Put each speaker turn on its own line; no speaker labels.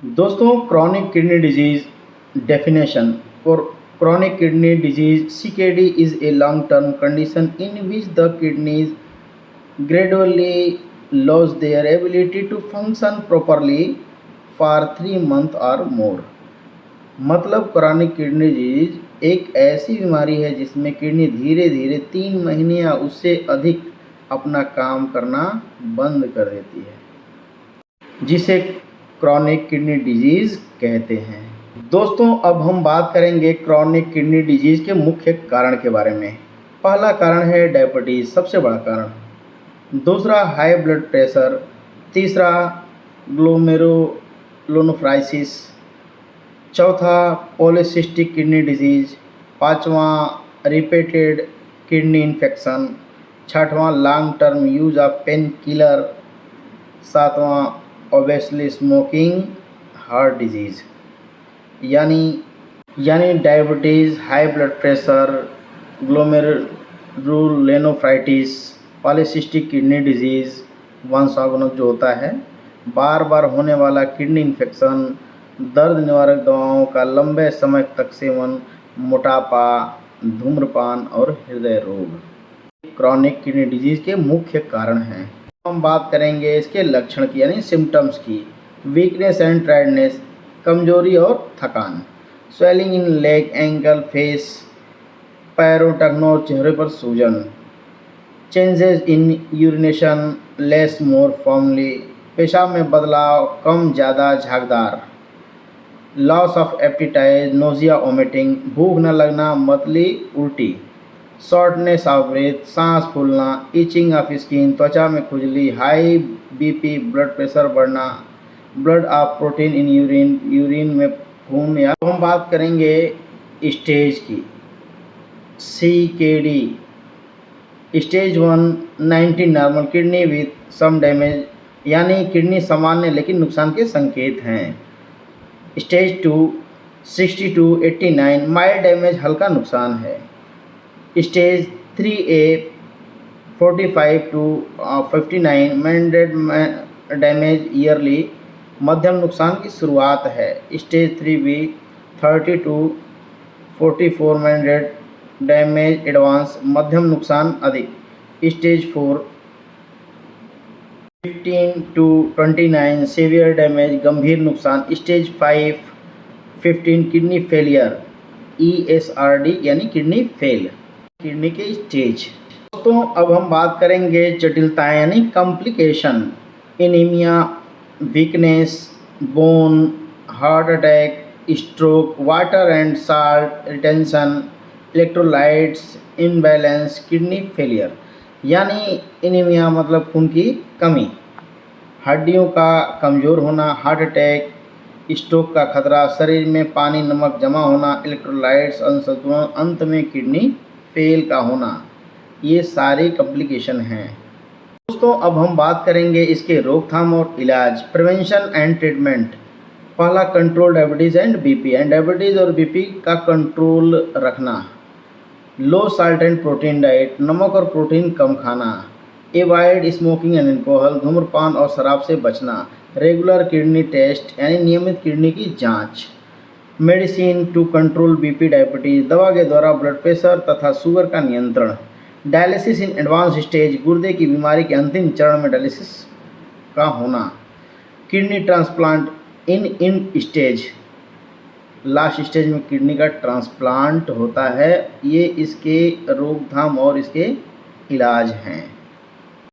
दोस्तों, chronic kidney disease definition. Chronic kidney disease (CKD) is a long-term condition in which the kidneys gradually lose their ability to function properly for 3 months or more। मतलब chronic kidney disease एक ऐसी बीमारी है जिसमें kidney धीरे धीरे 3 महीने या उससे अधिक अपना काम करना बंद कर देती है, जिसे क्रॉनिक किडनी डिजीज कहते हैं। दोस्तों, अब हम बात करेंगे क्रॉनिक किडनी डिजीज के मुख्य कारण के बारे में। पहला कारण है डायबिटीज़, सबसे बड़ा कारण। दूसरा हाई ब्लड प्रेशर। तीसरा ग्लोमेरुलोनेफ्राइटिस। चौथा पॉलीसिस्टिक किडनी डिजीज। पाँचवा रिपीटेड किडनी इन्फेक्शन। छठवां long term use of pain killer. सातवां ओबेसली स्मोकिंग हार्ट डिजीज़। यानी diabetes, high blood pressure, glomerulonephritis, polycystic kidney disease, वंशानुगत जो होता है, बार बार होने वाला किडनी इन्फेक्शन, दर्द निवारक दवाओं का लंबे समय तक सेवन, मोटापा, धूम्रपान और हृदय रोग क्रॉनिक किडनी डिजीज़ के मुख्य कारण हैं। हम बात करेंगे इसके लक्षण की, यानी सिम्टम्स की। वीकनेस एंड टायर्डनेस, कमजोरी और थकान। Swelling in leg, ankle, face, पैरों, टखनों और चेहरे पर सूजन। Changes in urination, less more foamy, पेशाब में बदलाव, कम ज़्यादा झागदार। Loss of appetite, nausea, vomiting, भूख न लगना, मतली, उल्टी। शॉर्टनेस ऑफ ब्रेथ, सांस फूलना, इचिंग ऑफ स्किन, त्वचा में खुजली, हाई बीपी, ब्लड प्रेशर बढ़ना, blood of protein in urine, urine में खून। या हम बात करेंगे स्टेज की। CKD stage 1 90 normal kidney with some damage, यानी किडनी सामान्य लेकिन नुकसान के संकेत हैं। स्टेज 2 60 to 89 माइल्ड डैमेज, हल्का नुकसान है। स्टेज 3A 45 to 59 मैंडेड डैमेज ईयरली, मध्यम नुकसान की शुरुआत है। स्टेज 3B 30 to 44 मैंडेड डैमेज एडवांस, मध्यम नुकसान अधिक। स्टेज 4 15 to 29 सीवियर डैमेज, गंभीर नुकसान। स्टेज 5 15 किडनी फेलियर, ESRD यानी किडनी फेल, किडनी के स्टेज। दोस्तों, अब हम बात करेंगे जटिलताएं यानी complication. Anaemia, weakness, bone, heart attack, stroke, water and salt retention, electrolytes imbalance, kidney failure. यानी एनीमिया मतलब खून की कमी, हड्डियों का कमज़ोर होना, हार्ट अटैक, स्ट्रोक का खतरा, शरीर में पानी नमक जमा होना, इलेक्ट्रोलाइट्स असंतुलन, अंत में किडनी फेल का होना, ये सारी कॉम्प्लिकेशन हैं। दोस्तों, अब हम बात करेंगे इसके रोकथाम और इलाज, प्रिवेंशन एंड ट्रीटमेंट। पहला control diabetes and BP, and diabetes और बीपी का कंट्रोल रखना। लो साल्ट एंड प्रोटीन डाइट, नमक और प्रोटीन कम खाना। एवॉइड स्मोकिंग एंड अल्कोहल, धूम्रपान और शराब से बचना। रेगुलर किडनी टेस्ट यानी नियमित किडनी की जांच। Medicine to control BP diabetes, दवा के द्वारा ब्लड प्रेशर तथा शुगर का नियंत्रण। डायलिसिस इन एडवांस स्टेज, गुर्दे की बीमारी के अंतिम चरण में डायलिसिस का होना। Kidney transplant in stage, last stage में किडनी का ट्रांसप्लांट होता है। ये इसके रोकथाम और इसके इलाज हैं।